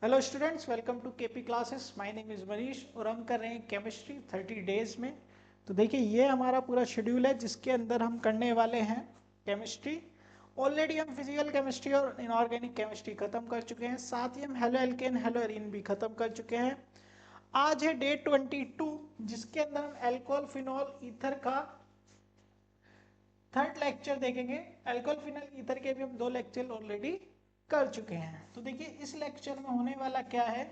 Hello students, welcome to KP classes. My name is Manish और हम कर रहे हैं केमिस्ट्री 30 डेज में। तो देखिए, ये हमारा पूरा शेड्यूल है जिसके अंदर हम करने वाले हैं केमिस्ट्री। ऑलरेडी हम फिजिकल केमिस्ट्री और इनऑर्गेनिक केमिस्ट्री खत्म कर चुके हैं, साथ ही हम हेलो एल्केन हेलो एरीन भी खत्म कर चुके हैं। आज है डे 22 जिसके अंदर हम एल्कोहल फिनॉल ईथर का थर्ड लेक्चर देखेंगे। अल्कोहल फिनल ईथर के भी हम 2 लेक्चर ऑलरेडी कर चुके हैं। तो देखिए, इस लेक्चर में होने वाला क्या है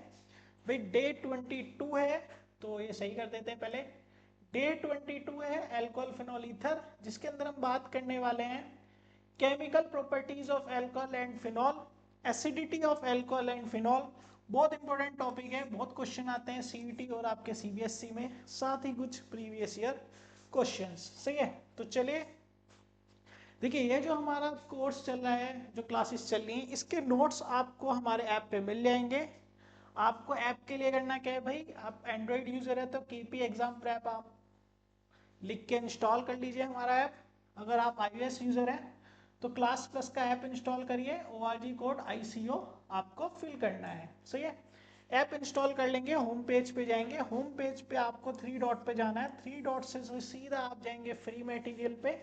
भाई, डे 22 है तो ये सही कर देते हैं पहले। डे 22 है अल्कोहल फिनॉल ईथर, जिसके अंदर हम बात करने वाले हैं chemical properties of alcohol and phenol, acidity of alcohol and phenol. बहुत इंपॉर्टेंट टॉपिक है, बहुत क्वेश्चन आते हैं सीईटी और आपके सीबीएसई में, साथ ही कुछ प्रीवियस ईयर क्वेश्चंस। सही है, तो चलिए देखिए, ये जो हमारा कोर्स चल रहा है, जो क्लासेस चल रही हैं, इसके नोट्स आपको हमारे ऐप पे मिल जाएंगे। आपको ऐप के लिए करना क्या है भाई, आप एंड्रॉइड यूजर है तो केपी एग्जाम प्रेप आप लिख के इंस्टॉल कर लीजिए हमारा ऐप। अगर आप iOS यूजर हैं तो क्लास प्लस का ऐप इंस्टॉल करिए, ORG कोड ICO आपको फिल करना है। सही है, ऐप इंस्टॉल कर लेंगे, होम पेज पे जाएंगे। होम पेज पे आपको 3 डॉट पे जाना है, 3 डॉट से सीधा आप जाएंगे फ्री मटेरियल पे।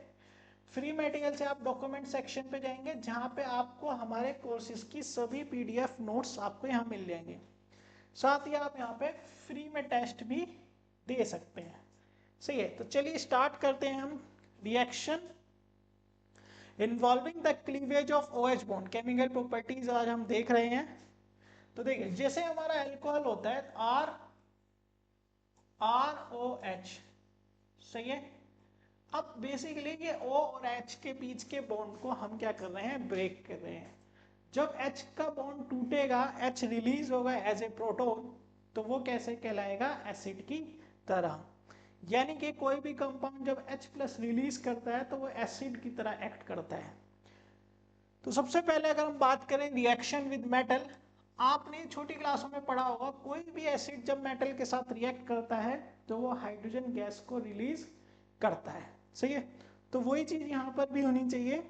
फ्री मटेरियल से आप डॉक्यूमेंट सेक्शन पे जाएंगे, जहाँ पे आपको हमारे कोर्सेज की सभी PDF नोट्स आपको यहाँ मिल जाएंगे। साथ ही आप यहाँ पे फ्री में टेस्ट भी दे सकते हैं। सही है, तो चलिए स्टार्ट करते हैं हम। Reaction involving the cleavage of OH bond, chemical properties आज हम देख रहे हैं। तो देखिए, जैसे हमारा अल्कोहल होता है ROH, सही है। अब बेसिकली ये O और H के बीच के बॉन्ड को हम क्या कर रहे हैं, ब्रेक कर रहे हैं। जब H का बॉन्ड टूटेगा, H रिलीज होगा एज ए प्रोटोन, तो वो कैसे कहलाएगा, एसिड की तरह। यानी कि कोई भी कंपाउंड जब H प्लस रिलीज करता है तो वो एसिड की तरह एक्ट करता है। तो सबसे पहले अगर हम बात करें रिएक्शन विद मेटल, आपने छोटी क्लासों में पढ़ा होगा, कोई भी एसिड जब मेटल के साथ रिएक्ट करता है तो वो हाइड्रोजन गैस को रिलीज करता है। सही है, तो वही चीज यहाँ पर भी होनी चाहिए।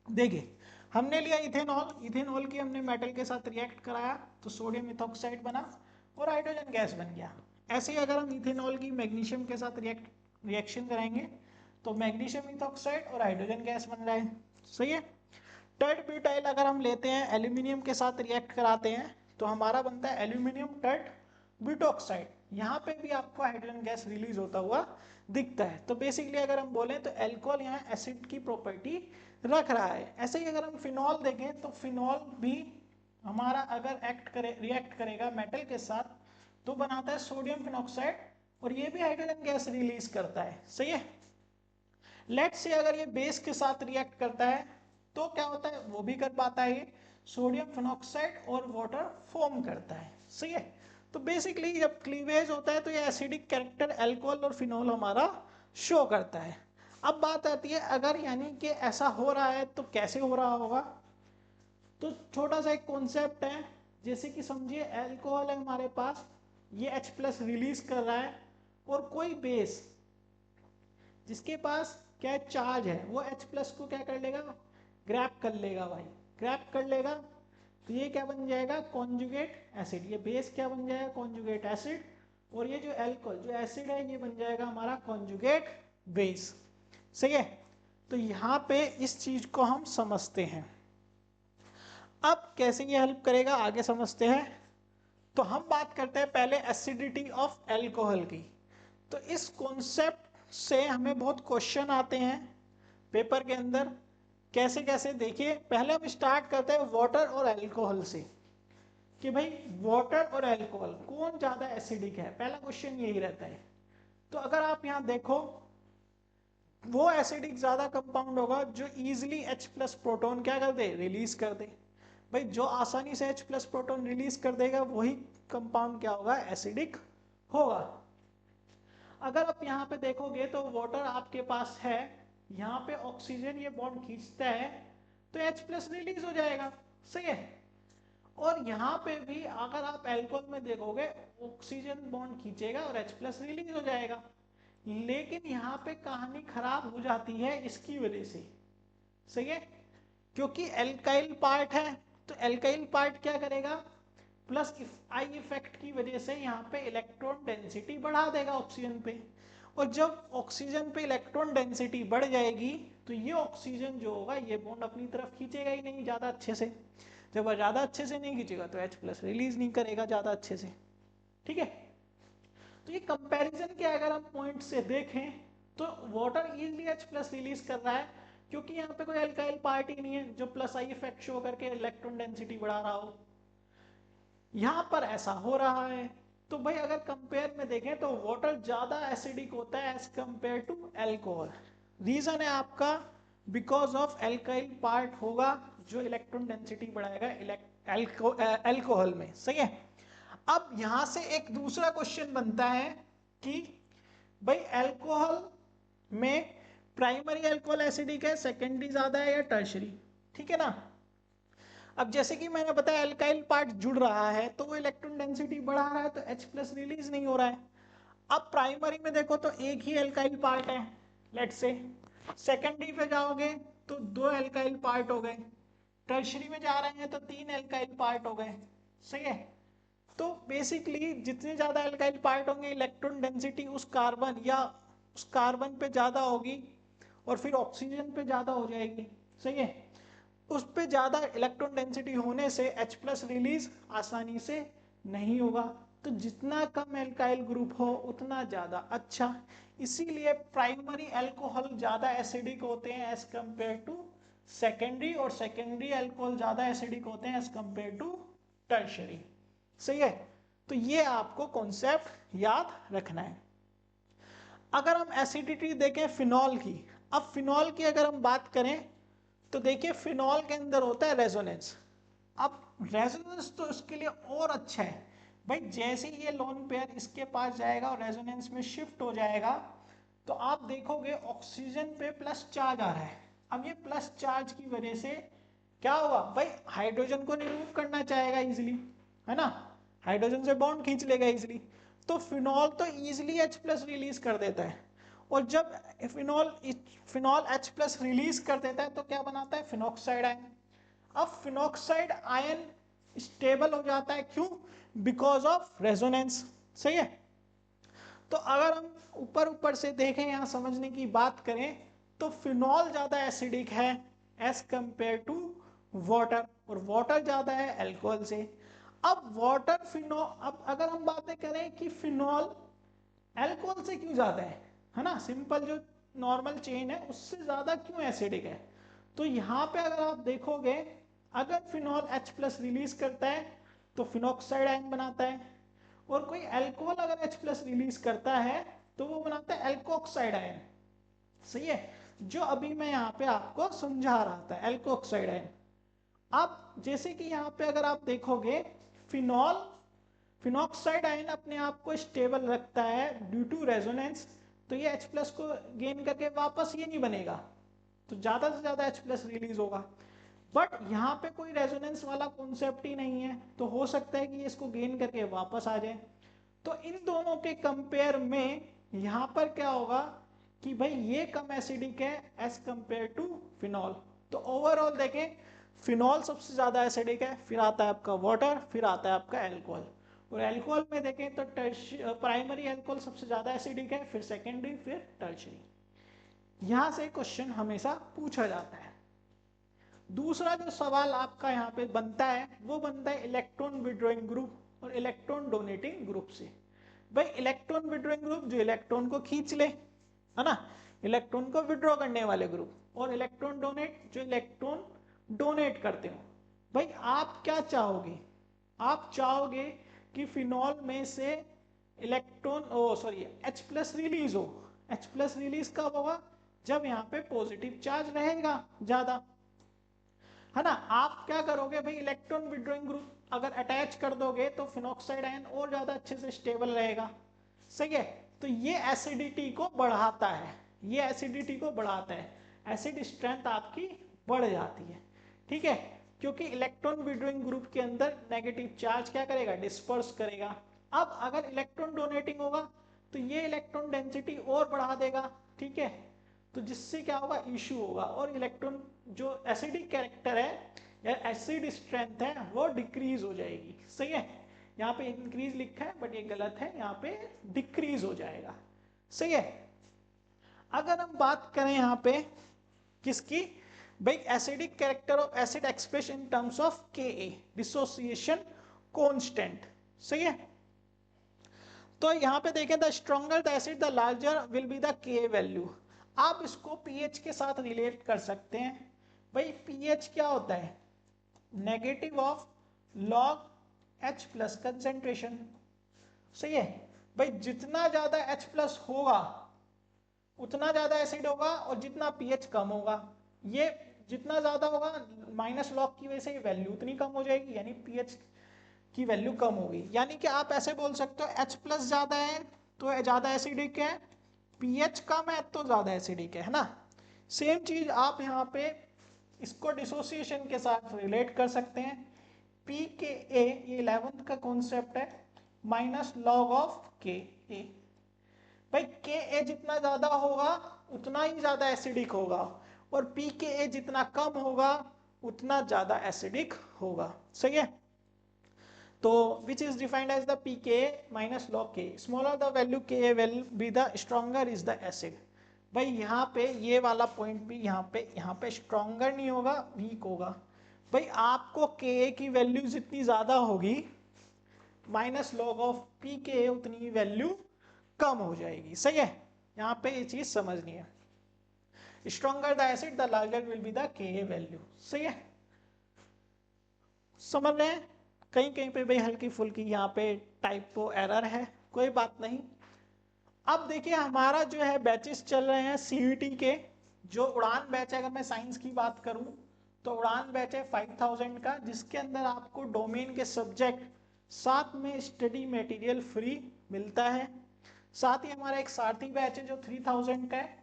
देखिए, हमने लिया इथेनॉल, इथेनॉल की हमने मेटल के साथ रिएक्ट कराया तो सोडियम इथॉक्साइड बना और हाइड्रोजन गैस बन गया। ऐसे ही अगर हम इथेनॉल की मैग्नीशियम के साथ रिएक्शन कराएंगे तो मैग्नीशियम इथॉक्साइड और हाइड्रोजन गैस बन रहा है। सही है। टर्ट ब्यूटाइल अगर हम लेते हैं, एल्यूमिनियम के साथ रिएक्ट कराते हैं तो हमारा बनता है एल्यूमिनियम टर्ट ब्यूटॉक्साइड। यहाँ पे भी आपको हाइड्रोजन गैस रिलीज होता हुआ दिखता है। तो बेसिकली अगर हम बोलें तो एल्कोहल यहाँ एसिड की प्रॉपर्टी रख रहा है। ऐसे ही अगर हम फिनॉल देखें तो फिनॉल भी हमारा अगर रिएक्ट करेगा मेटल के साथ तो बनाता है सोडियम फिनॉक्साइड और ये भी हाइड्रोजन गैस रिलीज करता है। सही है। लेट से अगर ये बेस के साथ रिएक्ट करता है तो क्या होता है, वो भी कर पाता है, ये सोडियम फिनॉक्साइड और वाटर फॉर्म करता है। सही है। तो बेसिकली जब क्लीवेज होता है तो ये एसिडिक कैरेक्टर अल्कोहल और फिनॉल हमारा शो करता है। अब बात आती है, अगर यानी कि ऐसा हो रहा है तो कैसे हो रहा होगा। तो छोटा सा एक कॉन्सेप्ट है, जैसे कि समझिए अल्कोहल है हमारे पास, ये H प्लस रिलीज कर रहा है और कोई बेस जिसके पास क्या चार्ज है वो H प्लस को क्या कर लेगा, ग्रैप कर लेगा भाई, ग्रैप कर लेगा। तो ये क्या बन जाएगा, कॉन्जुगेट एसिड। ये बेस क्या बन जाएगा, कॉन्जुगेट एसिड। और ये जो एल्कोहल जो एसिड है ये बन जाएगा हमारा कॉन्जुगेट बेस। सही है। तो यहाँ पे इस चीज को हम समझते हैं। अब कैसे ये हेल्प करेगा आगे समझते हैं। तो हम बात करते हैं पहले एसिडिटी ऑफ एल्कोहल की। तो इस कॉन्सेप्ट से हमें बहुत क्वेश्चन आते हैं पेपर के अंदर। कैसे कैसे, देखिए पहले हम स्टार्ट करते हैं वाटर और अल्कोहल से, कि भाई वाटर और अल्कोहल कौन ज्यादा एसिडिक है, पहला क्वेश्चन यही रहता है। तो अगर आप यहाँ देखो, वो एसिडिक ज्यादा कंपाउंड होगा जो इजीली H प्लस प्रोटोन क्या कर दे, रिलीज कर दे। भाई जो आसानी से H प्लस प्रोटोन रिलीज कर देगा वही कंपाउंड क्या होगा, एसिडिक होगा। अगर आप यहाँ पे देखोगे तो वाटर आपके पास है, यहाँ पे ऑक्सीजन ये बॉन्ड खींचता है तो H प्लस रिलीज हो जाएगा। सही है। और यहाँ पे भी अगर आप एल्कोहल में देखोगे, ऑक्सीजन बॉन्ड खींचेगा और H प्लस रिलीज हो जाएगा। लेकिन यहाँ पे कहानी खराब हो जाती है इसकी वजह से। सही है, क्योंकि एल्काइल पार्ट है तो एल्काइल पार्ट क्या करेगा, प्लस आई इफेक्ट की वजह से यहाँ पे इलेक्ट्रॉन डेंसिटी बढ़ा देगा ऑक्सीजन पे, और जब ऑक्सीजन पे इलेक्ट्रॉन डेंसिटी बढ़ जाएगी तो ये ऑक्सीजन जो होगा ये बॉन्ड अपनी तरफ खींचेगा ही नहीं ज़्यादा अच्छे से। जब वह ज़्यादा अच्छे से नहीं खींचेगा तो H+ रिलीज नहीं करेगा ज़्यादा अच्छे से। ठीक है, तो ये कंपैरिजन के अगर हम पॉइंट से देखें तो वाटर इजीली H+ रिलीज कर रहा है, क्योंकि यहाँ पे कोई अल्काइल पार्ट ही नहीं है जो प्लस आई इफेक्ट शो करके इलेक्ट्रॉन डेंसिटी बढ़ा रहा हो। यहाँ पर ऐसा हो रहा है। तो भाई अगर कंपेयर में देखें तो वाटर ज्यादा एसिडिक होता है as compare to alcohol. Reason है आपका बिकॉज ऑफ अल्काइल पार्ट होगा जो इलेक्ट्रॉन डेंसिटी बढ़ाएगा अल्कोहल में। सही है। अब यहां से एक दूसरा क्वेश्चन बनता है कि भाई अल्कोहल में प्राइमरी अल्कोहल एसिडिक है, सेकेंडरी ज्यादा है या टर्शरी। ठीक है ना। अब जैसे कि मैंने बताया अल्काइल पार्ट जुड़ रहा है तो वो इलेक्ट्रॉन डेंसिटी बढ़ा रहा है तो H+ रिलीज नहीं हो रहा है। अब प्राइमरी में देखो तो एक ही अल्काइल पार्ट है लेट्स से, सेकेंडरी पे जाओगे तो 2 अल्काइल पार्ट हो गए, टर्शरी में जा रहे हैं तो 3 अल्काइल पार्ट हो गए। सही है। तो बेसिकली जितने ज्यादा अल्काइल पार्ट होंगे इलेक्ट्रॉन डेंसिटी उस कार्बन पे ज्यादा होगी और फिर ऑक्सीजन पे ज्यादा हो जाएगी। सही है। उस पे ज्यादा इलेक्ट्रॉन डेंसिटी होने से H+ रिलीज आसानी से नहीं होगा। तो जितना कम एल्काइल ग्रुप हो उतना ज्यादा अच्छा, इसीलिए प्राइमरी अल्कोहल ज्यादा एसिडिक होते हैं एज कंपेयर टू सेकेंडरी, और सेकेंडरी अल्कोहल ज्यादा एसिडिक होते हैं एज कंपेयर टू टर्शरी। सही है। तो ये आपको कॉन्सेप्ट याद रखना है। अगर हम एसिडिटी देखें फिनॉल की, अब फिनॉल की अगर हम बात करें तो देखिए फिनॉल के अंदर होता है रेजोनेंस। अब रेजोनेंस तो इसके लिए और अच्छा है भाई, जैसे ही ये लोन पेयर इसके पास जाएगा और रेजोनेंस में शिफ्ट हो जाएगा तो आप देखोगे ऑक्सीजन पे प्लस चार्ज आ रहा है। अब ये प्लस चार्ज की वजह से क्या होगा भाई, हाइड्रोजन को रिमूव करना चाहेगा इजिली, है ना, हाइड्रोजन से बॉन्ड खींच लेगा इजिली। तो फिनॉल तो इजिली H+ रिलीज कर देता है, और जब फिनॉल H+ रिलीज कर देता है तो क्या बनाता है, फिनॉक्साइड आयन। अब फिनॉक्साइड आयन स्टेबल हो जाता है, क्यों, बिकॉज ऑफ रेजोनेंस। सही है। तो अगर हम ऊपर ऊपर से देखें, यहां समझने की बात करें तो फिनॉल ज्यादा एसिडिक है एज कंपेयर टू वाटर, और वाटर ज्यादा है अल्कोहल से। अब वाटर फिनॉल, अब अगर हम बातें करें कि फिनॉल अल्कोहल से क्यों ज्यादा है ना, सिंपल जो नॉर्मल चेन है उससे ज्यादा क्यों एसिडिक है, तो यहाँ पे अगर आप देखोगे अगर फिनॉल H+ रिलीज करता है तो फिनॉक्साइड आयन बनाता है, और कोई अल्कोहल अगर H+ रिलीज करता है तो वो बनाता है एल्कोक्साइड आयन। सही है, जो अभी मैं यहाँ पे आपको समझा रहा था, एल्कोक्साइड आयन। अब जैसे कि यहाँ पे अगर आप देखोगे फिनॉक्साइड आयन अपने आप को स्टेबल रखता है ड्यू टू रेजोनेंस, तो ये H+ को गेन करके वापस ये नहीं बनेगा, तो ज्यादा से ज्यादा H+ रिलीज होगा। बट यहाँ पे कोई रेजोनेंस वाला कॉन्सेप्ट ही नहीं है, तो हो सकता है कि ये इसको गेन करके वापस आ जाए। तो इन दोनों के कंपेयर में यहाँ पर क्या होगा कि भाई ये कम एसिडिक है एज कंपेयर टू फिनॉल। तो ओवरऑल देखें फिनॉल सबसे ज्यादा एसिडिक है, फिर आता है आपका वाटर, फिर आता है आपका अल्कोहल। और अल्कोहल में देखें तो प्राइमरी अल्कोहल सबसे ज्यादा एसिडिक है, फिर सेकेंडरी, फिर टर्शरी। यहां से क्वेश्चन हमेशा पूछा जाता है। दूसरा जो सवाल आपका यहाँ पे बनता है वो बनता है इलेक्ट्रॉन विड्रॉइंग ग्रुप और इलेक्ट्रॉन डोनेटिंग ग्रुप से। भाई इलेक्ट्रॉन विड्रॉइंग ग्रुप जो इलेक्ट्रॉन को खींच ले, है ना, इलेक्ट्रॉन को विड्रॉ करने वाले ग्रुप, और इलेक्ट्रॉन डोनेट जो इलेक्ट्रॉन डोनेट करते हो। भाई आप क्या चाहोगे, आप चाहोगे कि फिनॉल में से इलेक्ट्रॉन H+ रिलीज हो। H+ रिलीज कब होगा, जब यहाँ पे पॉजिटिव चार्ज रहेगा ज्यादा, है ना। आप क्या करोगे भाई, इलेक्ट्रॉन विड्रॉइंग ग्रुप अगर अटैच कर दोगे तो फिनॉक्साइड आयन और ज्यादा अच्छे से स्टेबल रहेगा। सही है। तो ये एसिडिटी को बढ़ाता है, ये एसिडिटी को बढ़ाता है, एसिड स्ट्रेंथ आपकी बढ़ जाती है। ठीक है, क्योंकि इलेक्ट्रॉन विड्रॉइंग ग्रुप के अंदर नेगेटिव चार्ज क्या करेगा, डिस्पर्स करेगा। अब अगर इलेक्ट्रॉन डोनेटिंग होगा तो ये इलेक्ट्रॉन डेंसिटी और बढ़ा देगा। ठीक है, तो जिससे क्या होगा, इशू होगा, और इलेक्ट्रॉन जो एसिडिक कैरेक्टर है या एसिड स्ट्रेंथ है वो डिक्रीज हो जाएगी। सही है। यहाँ पे इंक्रीज लिखा है बट ये गलत है, यहाँ पे डिक्रीज हो जाएगा। सही है। अगर हम बात करें यहाँ पे किसकी, भाई acidic character of acid express in terms of Ka dissociation constant. सही है। तो यहाँ पे देखें the stronger the acid the larger will be the Ka value. आप इसको pH के साथ रिलेट कर सकते हैं। भाई pH क्या होता है, negative of log H plus concentration. सही है। भाई जितना ज्यादा H प्लस होगा उतना ज्यादा एसिड होगा, और जितना pH कम होगा, ये जितना ज्यादा होगा माइनस लॉग की वजह से ये वैल्यू उतनी कम हो जाएगी, यानी pH की वैल्यू कम होगी। यानी कि आप ऐसे बोल सकते हो H प्लस ज्यादा है तो ज्यादा एसिडिक है, pH कम है तो ज्यादा एसिडिक है ना। सेम चीज आप यहाँ पे इसको डिसोसिएशन के साथ रिलेट कर सकते हैं। pKa ये 11th का कॉन्सेप्ट है, माइनस लॉग ऑफ Ka। भाई Ka जितना ज्यादा होगा उतना ही ज्यादा एसिडिक होगा, और pKa जितना कम होगा उतना ज्यादा एसिडिक होगा। सही है। तो which is defined as the pKa minus log K, smaller the value Ka will be the stronger is the acid। भाई यहाँ पे ये वाला पॉइंट भी यहाँ पे स्ट्रॉन्गर नहीं होगा, वीक होगा। भाई आपको Ka की वैल्यू जितनी ज्यादा होगी माइनस लॉग ऑफ pKa उतनी वैल्यू कम हो जाएगी। सही है। यहाँ पे ये चीज समझनी है, stronger the acid the larger will be the Ka value. सही है। समझ रहे हैं। कहीं कहीं पे भाई हल्की फुल्की यहाँ पे टाइपो एरर है, कोई बात नहीं। अब देखिए हमारा जो है बैचेस चल रहे हैं सीईटी के। जो उड़ान बैच है, अगर मैं साइंस की बात करूं तो उड़ान बैच है 5000 का, जिसके अंदर आपको डोमेन के सब्जेक्ट साथ में स्टडी मटेरियल फ्री मिलता है। साथ ही हमारा एक सारथी बैच है जो 3000 का है,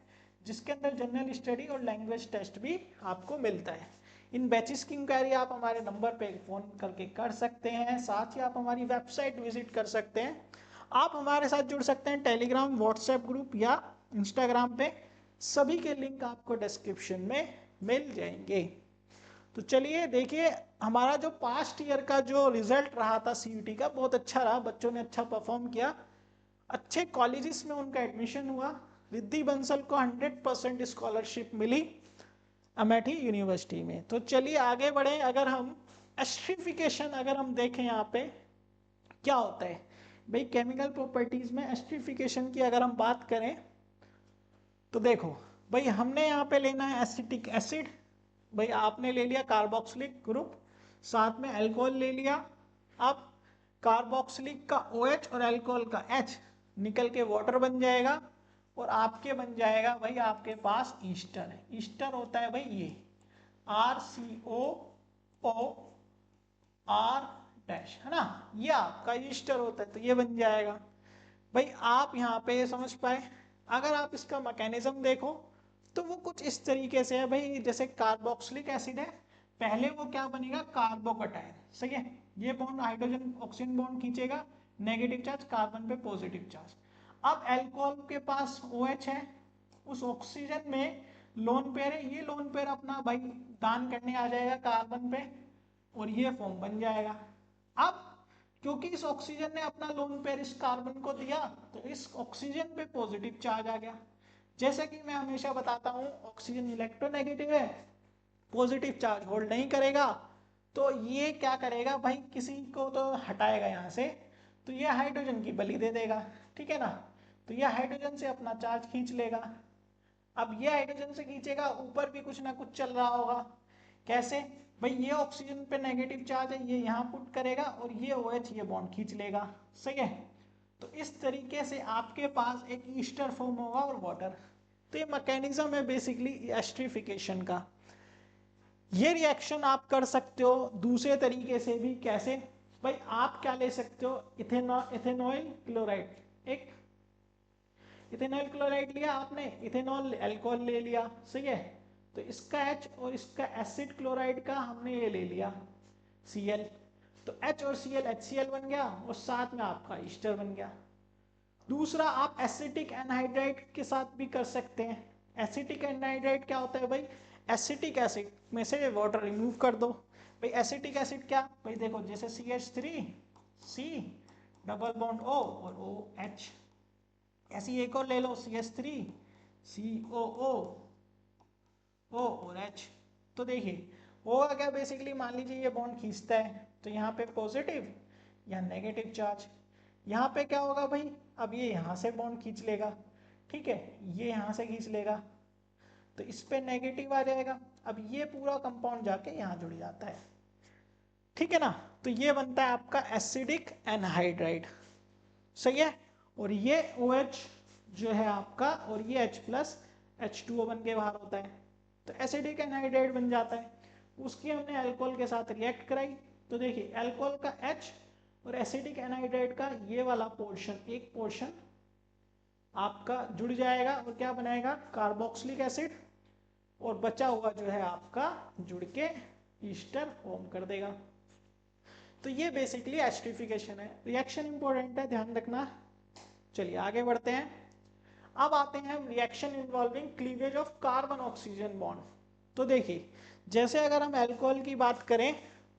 जिसके अंदर जनरल स्टडी और लैंग्वेज टेस्ट भी आपको मिलता है। इन बैचेस की इंक्वायरी आप हमारे नंबर पे फोन करके कर सकते हैं। साथ ही आप हमारी वेबसाइट विजिट कर सकते हैं। आप हमारे साथ जुड़ सकते हैं टेलीग्राम, व्हाट्सएप ग्रुप या इंस्टाग्राम पे। सभी के लिंक आपको डिस्क्रिप्शन में मिल जाएंगे। तो चलिए देखिए हमारा जो पास्ट ईयर का जो रिजल्ट रहा था सीयूटी का, बहुत अच्छा रहा, बच्चों ने अच्छा परफॉर्म किया, अच्छे कॉलेजेस में उनका एडमिशन हुआ। रिद्धि बंसल को 100% स्कॉलरशिप मिली अमेठी यूनिवर्सिटी में। तो चलिए आगे बढ़े। अगर हम एस्ट्रिफिकेशन अगर हम देखें यहाँ पे क्या होता है, भाई केमिकल प्रॉपर्टीज में एस्ट्रिफिकेशन की अगर हम बात करें तो देखो भाई हमने यहाँ पे लेना है एसिटिक एसिड, भाई आपने ले लिया कार्बोक्सिलिक ग्रुप, साथ में अल्कोहल ले लिया। अब कार्बोक्सिलिक का OH और अल्कोहल का H निकल के वाटर बन जाएगा, और आपके बन जाएगा भाई आपके पास ईस्टर है। ईस्टर होता है भाई ये RCOO R डैश, है ना, ये आपका ईस्टर होता है, तो ये बन जाएगा। भाई आप यहाँ पे समझ पाए। अगर आप इसका मैकेनिज्म देखो तो वो कुछ इस तरीके से है भाई, जैसे कार्बोक्सिलिक एसिड है, पहले वो क्या बनेगा, कार्बोकटायन। सही है। ये बॉन्ड हाइड्रोजन ऑक्सीजन बॉन्ड खींचेगा, नेगेटिव चार्ज कार्बन पे पॉजिटिव चार्ज। अब अल्कोहल के पास OH है, उस ऑक्सीजन में लोन पेयर है, ये लोन पेयर अपना भाई दान करने आ जाएगा कार्बन पे, और ये फॉर्म बन जाएगा। अब क्योंकि इस ऑक्सीजन ने अपना लोन पेयर इस कार्बन को दिया, तो इस ऑक्सीजन पे पॉजिटिव चार्ज आ गया। जैसे कि मैं हमेशा बताता हूं, ऑक्सीजन इलेक्ट्रोनेगेटिव है, पॉजिटिव चार्ज होल्ड नहीं करेगा, तो ये क्या करेगा भाई, किसी को तो हटाएगा यहाँ से, तो ये हाइड्रोजन की बलि दे देगा। ठीक है ना। तो ये हाइड्रोजन से अपना चार्ज खींच लेगा। अब ये हाइड्रोजन से खींचेगा, ऊपर भी कुछ ना कुछ चल रहा होगा। कैसे भाई, ये ऑक्सीजन पे नेगेटिव चार्ज है, ये यहाँ पुट करेगा, और ये OH ये बॉन्ड खींच लेगा। सही है। तो इस तरीके से आपके पास एक ईस्टर फॉर्म होगा और वाटर। तो ये मैकेनिज्म है बेसिकली एस्ट्रिफिकेशन का। ये रिएक्शन आप कर सकते हो दूसरे तरीके से भी। कैसे भाई, आप क्या ले सकते हो, इथेनॉल क्लोराइड, एक इथेनॉल क्लोराइड लिया आपने, इथेनॉल अल्कोहल ले लिया। सही है। तो इसका H और इसका एसिड क्लोराइड का हमने ये ले लिया Cl, तो H और Cl HCl बन गया, और साथ में आपका ईस्टर बन गया। दूसरा आप एसिटिक एनहाइड्राइड के साथ भी कर सकते हैं। एसिटिक एनहाइड्राइड क्या होता है भाई, एसिटिक एसिड में से वाटर रिमूव कर दो। भाई एसिटिक एसिड क्या, भाई देखो जैसे CH3 C double bond O और OH। ऐसी एक और ले लो CH3 COO O और H। तो देखिए होगा क्या, बेसिकली मान लीजिए ये बॉन्ड खींचता है तो यहाँ पे पॉजिटिव या नेगेटिव चार्ज, यहाँ पे क्या होगा भाई, अब ये यहाँ से बॉन्ड खींच लेगा, ठीक है, ये यहाँ से खींच लेगा तो इस पे नेगेटिव आ जाएगा। अब ये पूरा कंपाउंड जाके यहाँ जुड़ जाता है, ठीक है ना। तो ये बनता है आपका एसिडिक एनहाइड्राइड, सही है। और ये OH जो है आपका, और ये H प्लस H2O बन के बाहर होता है, तो एसिडिक एनहाइड्राइड बन जाता है। उसकी हमने अल्कोहल के साथ रिएक्ट कराई, तो देखिए अल्कोहल का H और एसिडिक एनहाइड्राइड का ये वाला पोर्शन, एक पोर्शन आपका जुड़ जाएगा और क्या बनाएगा, कार्बोक्सिलिक एसिड, और बचा हुआ जो है आपका जुड़ के ईस्टर फॉर्म कर देगा। तो ये बेसिकली एस्टरिफिकेशन है। रिएक्शन इंपॉर्टेंट है, ध्यान रखना। चलिए आगे बढ़ते हैं। अब आते हैं हम reaction involving cleavage of carbon oxygen bond. तो देखिए जैसे अगर हम अल्कोहल की बात करें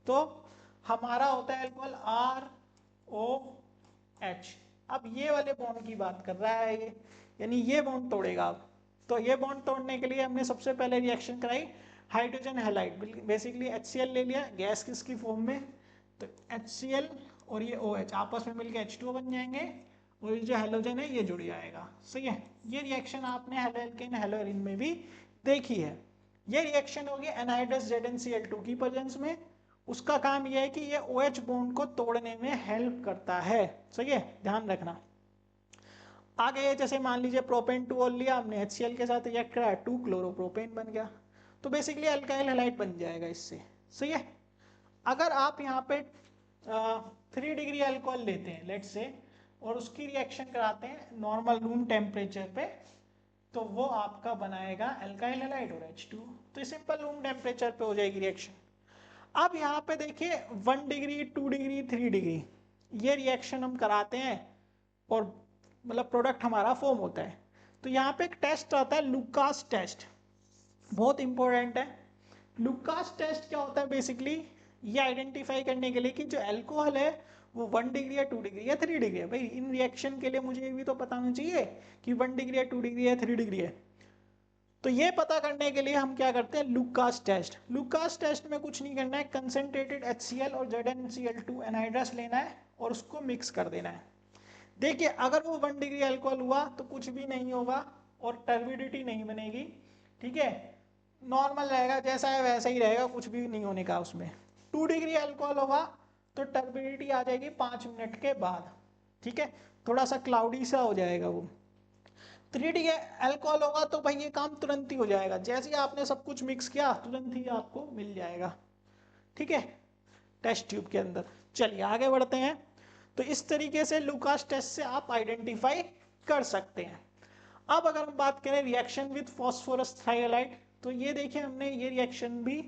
तो हमारा होता है अल्कोहल ROH। अब ये वाले बॉन्ड की बात कर रहा है ये, यानी ये बॉन्ड तोड़ेगा। अब तो ये बॉन्ड तोड़ने के लिए हमने सबसे पहले रिएक्शन कराई हाइड्रोजन हैलाइड, बेसिकली HCl ले लिया गैस किसकी फॉर्म में, तो HCl और ये OH आपस में मिलकर H2O बन जाएंगे और ये जो हैलोजन है ये जुड़ जाएगा, सही है। ये रिएक्शन आपने हेलोएल्केन हेलोएरिन में भी देखी है। ये रिएक्शन होगी एनहाइड्रस ZnCl2 की प्रेजेंस में। उसका काम यह है कि ये OH बॉन्ड को तोड़ने में हेल्प करता है, सही है, ध्यान रखना। आगे जैसे मान लीजिए प्रोपेन 2 और लिया हमने, HCl के साथ रिएक्ट कराया, 2 क्लोरोप्रोपेन बन गया, तो बेसिकली अल्काइल हैलाइड बन जाएगा इससे, सही है। अगर आप यहाँ पे 3 डिग्री अल्कोहल लेते हैं लेट्स से, और उसकी रिएक्शन कराते हैं नॉर्मल रूम टेम्परेचर पे, तो वो आपका बनाएगा अल्काइल हैलाइड और H2। तो सिंपल रूम टेम्परेचर पे हो जाएगी रिएक्शन। अब यहाँ पे देखिए 1 डिग्री 2 डिग्री 3 डिग्री ये रिएक्शन हम कराते हैं और मतलब प्रोडक्ट हमारा फॉर्म होता है। तो यहाँ पे एक टेस्ट आता है लुकास टेस्ट, बहुत इंपॉर्टेंट है। लुकास टेस्ट क्या होता है, बेसिकली ये आइडेंटिफाई करने के लिए कि जो अल्कोहल है वो 1 डिग्री या 2 डिग्री या 3 डिग्री है। भाई इन रिएक्शन के लिए मुझे ये भी तो पता होना चाहिए कि 1 डिग्री या 2 डिग्री या 3 डिग्री है। तो ये पता करने के लिए हम क्या करते हैं, लुकास टेस्ट। लुकास टेस्ट में कुछ नहीं करना है, कंसनट्रेटेड HCl और ZnCl2 एनहाइड्रस लेना है और उसको मिक्स कर देना है। देखिए अगर वो 1 डिग्री अल्कोहल हुआ तो कुछ भी नहीं होगा और टर्बिडिटी नहीं बनेगी, ठीक है, नॉर्मल रहेगा, जैसा है वैसा ही रहेगा, कुछ भी नहीं होने का उसमें। 2 डिग्री अल्कोहल होगा तो टर्बिडिटी आ जाएगी 5 मिनट के बाद, ठीक है, थोड़ा सा क्लाउडी सा हो जाएगा वो। 3 डिग्री अल्कोहल होगा तो भाई ये काम तुरंत ही हो जाएगा, जैसे ही आपने सब कुछ मिक्स किया तुरंत ही आपको मिल जाएगा, ठीक है, टेस्ट ट्यूब के अंदर। चलिए आगे बढ़ते हैं। तो इस तरीके से लुकास टेस्ट से आप आइडेंटिफाई कर सकते हैं। अब अगर हम बात करें रिएक्शन विद फास्फोरस थाइलाइड, तो ये देखिए हमने ये रिएक्शन भी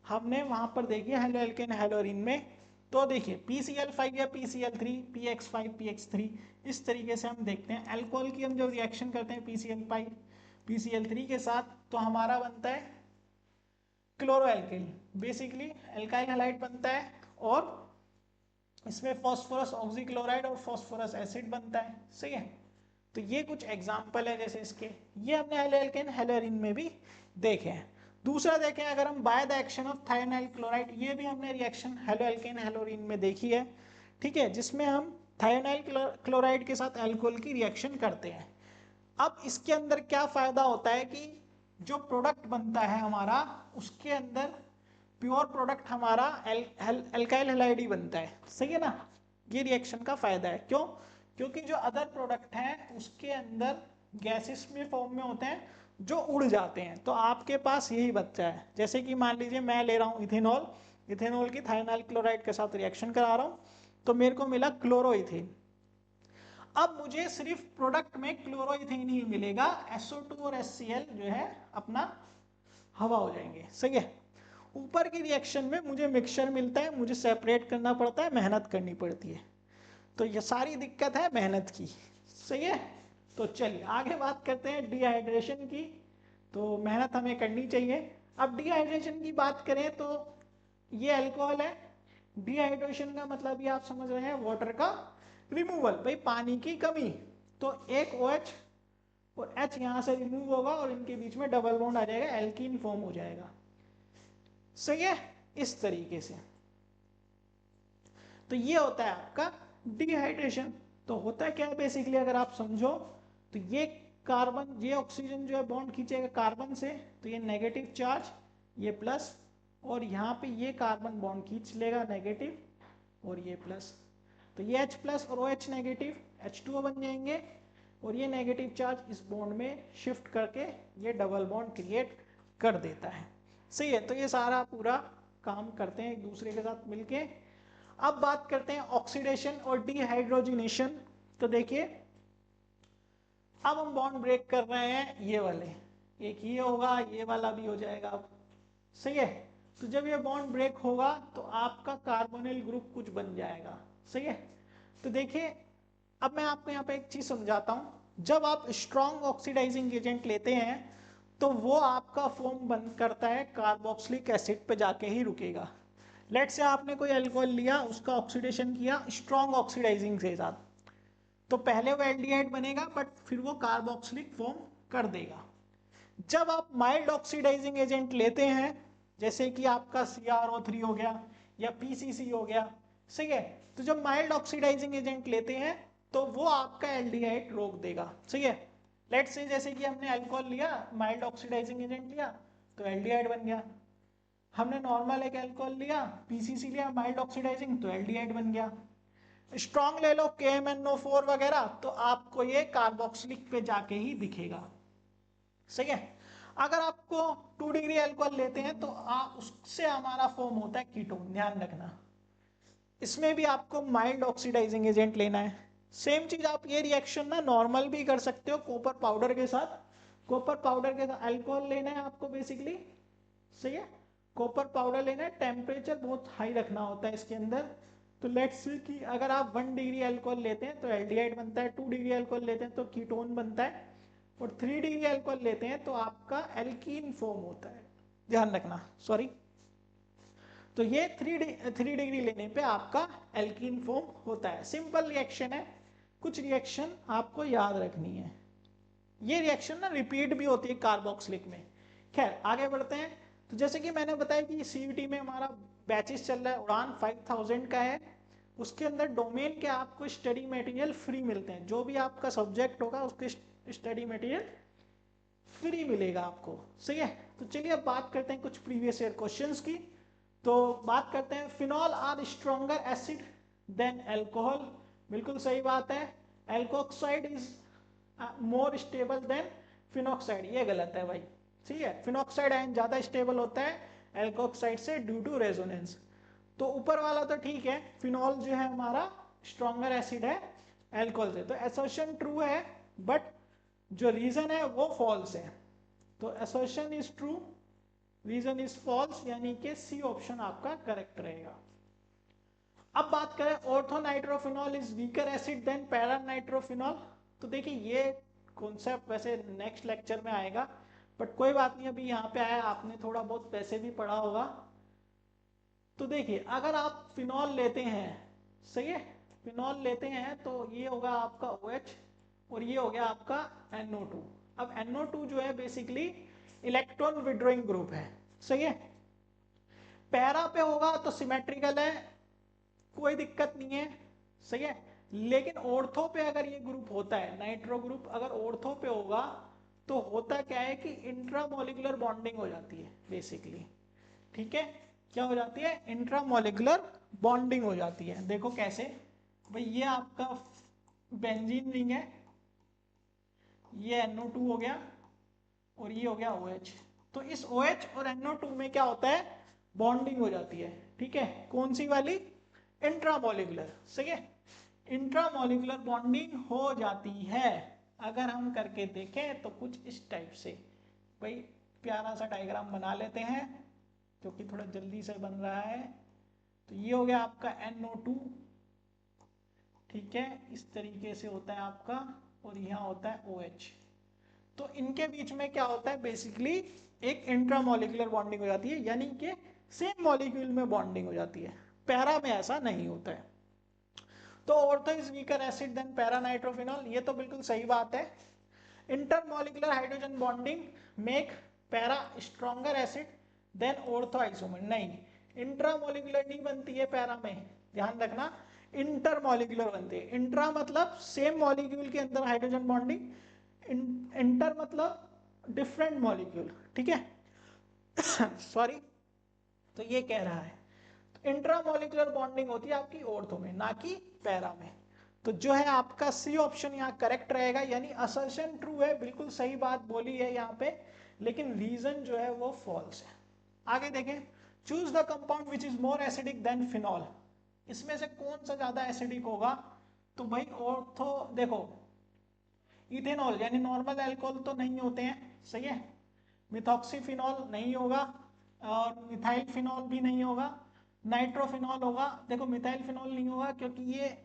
हमने वहां पर देखी है हेलोएल्केन हेलोरिन में। तो देखिए PCl5 या PCl3 PX5 PX3 इस तरीके से हम देखते हैं। अल्कोहल की हम जब रिएक्शन करते हैं PCl5 PCl3 के साथ तो हमारा बनता है क्लोरोएल्किल, बेसिकली अल्काइल हैलाइड बनता है, और इसमें फास्फोरस ऑक्सीक्लोराइड और फास्फोरस एसिड बनता है, सही है। तो ये कुछ एग्जाम्पल है जैसे इसके, ये हमने हेलोएल्केन हेलोरिन में भी देखे हैं। दूसरा देखें अगर हम by the action of thionyl chloride, ये भी हमने रिएक्शन हेलोएल्केन हेलोरिन में देखी है, ठीक है, जिसमें हम थायोनाइल क्लोराइड के साथ अल्कोहल की रिएक्शन करते हैं। अब इसके अंदर क्या फायदा होता है कि जो प्रोडक्ट बनता है हमारा उसके अंदर प्योर प्रोडक्ट हमारा अल्काइल हैलाइड ही बनता है, सही है ना। ये रिएक्शन का फायदा है, क्यों, क्योंकि जो अदर प्रोडक्ट हैं उसके अंदर गैसेस में फॉर्म में होते हैं जो उड़ जाते हैं, तो आपके पास यही बच्चा है। जैसे कि मान लीजिए मैं ले रहा हूँ इथेनॉल, इथेनॉल की थायोनाइल क्लोराइड के साथ रिएक्शन करा रहा हूँ तो मेरे को मिला क्लोरोइथेन। अब मुझे सिर्फ प्रोडक्ट में क्लोरोइथेन ही मिलेगा, SO2 और HCl जो है अपना हवा हो जाएंगे, सही है। ऊपर की रिएक्शन में मुझे मिक्सचर मिलता है, मुझे सेपरेट करना पड़ता है, मेहनत करनी पड़ती है। तो ये सारी दिक्कत है मेहनत की, सही है। तो चलिए आगे बात करते हैं डिहाइड्रेशन की। तो मेहनत हमें करनी चाहिए। अब डिहाइड्रेशन की बात करें तो ये अल्कोहल है, डिहाइड्रेशन का मतलब ये आप समझ रहे हैं वाटर का रिमूवल, भाई पानी की कमी। तो एक OH और H यहां से रिमूव होगा और इनके बीच में डबल बॉन्ड आ जाएगा, एल्कीन फॉर्म हो जाएगा। सही है, इस तरीके से। तो ये होता है आपका डिहाइड्रेशन। तो होता है क्या है बेसिकली, अगर आप समझो तो ये कार्बन, ये ऑक्सीजन जो है बॉन्ड खींचेगा कार्बन से, तो ये नेगेटिव चार्ज, ये प्लस, और यहाँ पे ये कार्बन बॉन्ड खींच लेगा नेगेटिव और ये प्लस, तो ये H प्लस और OH नेगेटिव H2O बन जाएंगे, और ये नेगेटिव चार्ज इस बॉन्ड में शिफ्ट करके ये डबल बॉन्ड क्रिएट कर देता है। सही है, तो ये सारा पूरा काम करते हैं एक दूसरे के साथ मिलके। अब बात करते हैं ऑक्सीडेशन और डिहाइड्रोजनेशन। तो देखिए अब हम बॉन्ड ब्रेक कर रहे हैं ये वाले, एक ये होगा, ये वाला भी हो जाएगा अब। सही है, तो जब ये बॉन्ड ब्रेक होगा तो आपका कार्बोनिल ग्रुप कुछ बन जाएगा। सही है, तो देखिए अब मैं आपको यहाँ पे एक चीज समझाता हूं। जब आप स्ट्रॉन्ग ऑक्सीडाइजिंग एजेंट लेते हैं तो वो आपका फॉर्म बंद करता है कार्बोक्सिलिक एसिड पे जाके ही रुकेगा। लेट से आपने कोई अल्कोहल लिया, उसका ऑक्सीडेशन किया स्ट्रॉन्ग ऑक्सीडाइजिंग के साथ, तो पहले वो एल्डिहाइड बनेगा बट फिर वो कार्बोक्सिलिक फॉर्म कर देगा। जब आप माइल्ड ऑक्सीडाइजिंग एजेंट लेते हैं, जैसे कि आपका CrO3 हो गया या PCC हो गया, सही है, तो जब माइल्ड ऑक्सीडाइजिंग एजेंट लेते हैं तो वो आपका एल्डिहाइड रोक देगा। सही है, लेट्स से जैसे कि हमने अल्कोहल लिया, माइल्ड ऑक्सीडाइजिंग एजेंट लिया तो एल्डिहाइड बन गया। हमने नॉर्मल एक अल्कोहल लिया, PCC लिया माइल्ड ऑक्सीडाइजिंग, तो एल्डिहाइड बन गया। स्ट्रॉन्ग ले लो KMnO4 वगैरह, तो आपको ये कार्बोक्सिलिक पे जाके ही दिखेगा। सही है, अगर आपको 2 डिग्री अल्कोहल लेते हैं तो उससे हमारा फॉर्म होता है कीटोन, ध्यान रखना। इसमें भी आपको माइल्ड ऑक्सीडाइजिंग एजेंट लेना है। सेम चीज आप ये रिएक्शन ना नॉर्मल भी कर सकते हो कॉपर पाउडर के साथ। कॉपर पाउडर के साथ अल्कोहल लेना है आपको बेसिकली। सही है, कॉपर पाउडर लेना है, टेम्परेचर बहुत हाई रखना होता है इसके अंदर। तो लेट्स से कि अगर आप 1 डिग्री अल्कोहल लेते हैं तो एल्डिहाइड बनता है, 2 डिग्री अल्कोहल लेते हैं तो कीटोन बनता है, और 3 डिग्री अल्कोहल लेते हैं तो आपका एल्कीन फॉर्म होता है, ध्यान रखना। सॉरी, तो ये 3 डिग्री लेने पे आपका एल्कीन फॉर्म होता है। सिंपल रिएक्शन है, कुछ रिएक्शन आपको याद रखनी है। ये रिएक्शन ना रिपीट भी होती है कार्बोक्सिलिक में। खैर आगे बढ़ते हैं। तो जैसे कि मैंने बताया कि CVT में हमारा बैचेस चल रहा है, उड़ान 5000 का है। उसके अंदर डोमेन के आपको स्टडी मटेरियल फ्री मिलते हैं, जो भी आपका सब्जेक्ट होगा उसके स्टडी मटेरियल फ्री मिलेगा आपको। सही है, तो चलिए अब बात करते हैं कुछ प्रीवियस ईयर क्वेश्चंस की। तो बात करते हैं, phenol are stronger acid than alcohol. बिल्कुल सही बात है, alkoxide is more stable than phenoxide, ये गलत है भाई। ठीक है, फिनॉक्साइड आयन ज्यादा स्टेबल होता है एल्कोक्साइड से ड्यू टू रेजोनेंस। तो ऊपर वाला तो ठीक है, फिनॉल जो है हमारा स्ट्रॉन्गर एसिड है एल्कोहल से, तो असर्शन ट्रू है, बट जो रीजन है वो फॉल्स है। तो assertion is true, reason is false, यानी कि सी ऑप्शन आपका करेक्ट रहेगा। अब बात करें, orthonitrophenol is weaker acid than paranitrophenol. तो देखिए ये कॉन्सेप्ट वैसे नेक्स्ट लेक्चर में आएगा, बट कोई बात नहीं, अभी यहाँ पे आया, आपने थोड़ा बहुत वैसे भी पढ़ा होगा। तो देखिए अगर आप फिनॉल लेते हैं, सही है, फिनॉल लेते हैं तो ये होगा आपका OH और ये हो गया आपका NO2। अब NO2 जो है बेसिकली इलेक्ट्रॉन विड्रॉइंग ग्रुप है। सही है, पैरा पे होगा तो सिमेट्रिकल है, कोई दिक्कत नहीं है। सही है, लेकिन ऑर्थो पे अगर ये ग्रुप होता है, नाइट्रो ग्रुप अगर ऑर्थो पे होगा तो होता क्या है कि इंट्रामोलिकुलर बॉन्डिंग हो जाती है बेसिकली। ठीक है, क्या हो जाती है, इंट्रामोलिकुलर बॉन्डिंग हो जाती है। देखो कैसे, भाई ये आपका बेंजीन रिंग है, ये NO2 हो गया और ये हो गया OH। तो इस OH और NO2 में क्या होता है, बॉन्डिंग हो जाती है। ठीक है, कौन सी वाली, इंट्रामोलिकुलर। सही है, इंट्रामोलिकुलर बॉन्डिंग हो जाती है। अगर हम करके देखें तो कुछ इस टाइप से, भाई प्यारा सा डायग्राम बना लेते हैं जो कि थोड़ा जल्दी से बन रहा है। तो ये हो गया आपका NO2, ठीक है, इस तरीके से होता है आपका, और यहाँ होता है OH। तो इनके बीच में क्या होता है, बेसिकली एक इंट्रामोलिकुलर बॉन्डिंग हो जाती है, यानी कि सेम मॉलिक्यूल में बॉन्डिंग हो जाती है। पैरा में ऐसा नहीं होता है। तो ortho is weaker acid than para nitrophenol, ये तो बिल्कुल सही बात है। Intermolecular hydrogen bonding make para stronger acid than ortho isomer, नहीं इंट्रामोलिकुलर नहीं बनती है पैरा में, ध्यान रखना इंटरमोलिकुलर बनती है। इंट्रा मतलब सेम मॉलिक्यूल के अंदर हाइड्रोजन बॉन्डिंग, इंटर मतलब डिफरेंट मॉलिक्यूल, ठीक है सॉरी। तो ये कह रहा है इंट्रामोलिकुलर बॉन्डिंग होती है आपकी ऑर्थो में, ना कि पैरा में। तो जो है आपका सी ऑप्शन यहाँ करेक्ट रहेगा, यानी असर्शन ट्रू है, बिल्कुल सही बात बोली है यहाँ पे, लेकिन रीजन जो है वो फॉल्स है। आगे देखें, choose the compound which is more acidic then phenol, इसमें से कौन सा ज्यादा एसिडिक होगा? तो भाई ऑर्थो देखो, इथेनॉल यानी नॉर्मल अल्कोहल तो नहीं होते हैं, सही है, मिथॉक्सीफिनॉल नहीं होगा, और मिथाइल फिनॉल भी नहीं होगा, नाइट्रोफिनॉल होगा। देखो मिथाइल फिनॉल नहीं होगा क्योंकि ये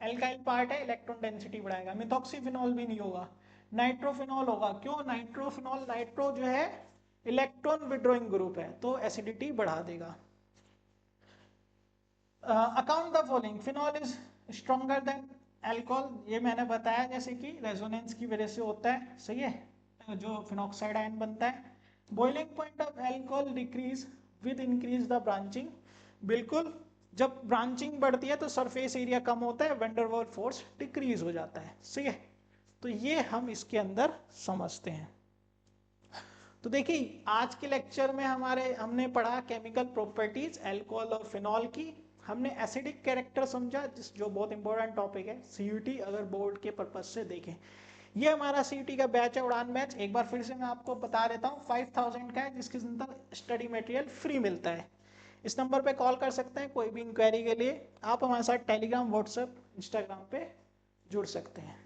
एल्काइल पार्ट है, इलेक्ट्रॉन डेंसिटी बढ़ाएगा। मिथॉक्सीफिनॉल भी नहीं होगा। नाइट्रोफिनॉल होगा, क्यों? नाइट्रोफिनॉल, नाइट्रो जो है इलेक्ट्रॉन विड्रॉइंग ग्रुप है, तो एसिडिटी बढ़ा देगा। Account the following, phenol is stronger than alcohol, ये मैंने बताया जैसे कि रेजोनेंस की वजह से होता है, सही है, जो फिनॉक्साइड आयन बनता है। Boiling point of alcohol decrease with increase the branching, बिल्कुल जब ब्रांचिंग बढ़ती है तो सरफेस एरिया कम होता है, वैन वाल फोर्स डिक्रीज हो जाता है, सही है। तो ये हम इसके अंदर समझते हैं। तो देखिए आज के लेक्चर में हमने पढ़ा केमिकल प्रॉपर्टीज अल्कोहल और फिनॉल की, हमने एसिडिक कैरेक्टर समझा जो बहुत इंपॉर्टेंट टॉपिक है सीयूटी अगर बोर्ड के पर्पज से देखें। ये हमारा सीयूटी का बैच है, उड़ान बैच, एक बार फिर से मैं आपको बता देता हूँ 5000 का है, जिसके अंदर स्टडी मटेरियल फ्री मिलता है। इस नंबर पे कॉल कर सकते हैं कोई भी इंक्वायरी के लिए, आप हमारे साथ टेलीग्राम, व्हाट्सएप, इंस्टाग्राम पे जुड़ सकते हैं।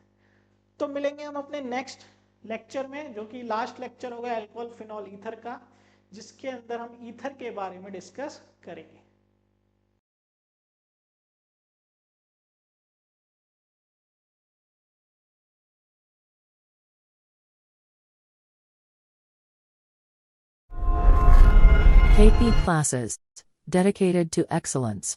तो मिलेंगे हम अपने नेक्स्ट लेक्चर में, जो कि लास्ट लेक्चर होगा अल्कोहल फिनॉल ईथर का, जिसके अंदर हम ईथर के बारे में डिस्कस करेंगे। KP classes dedicated to excellence.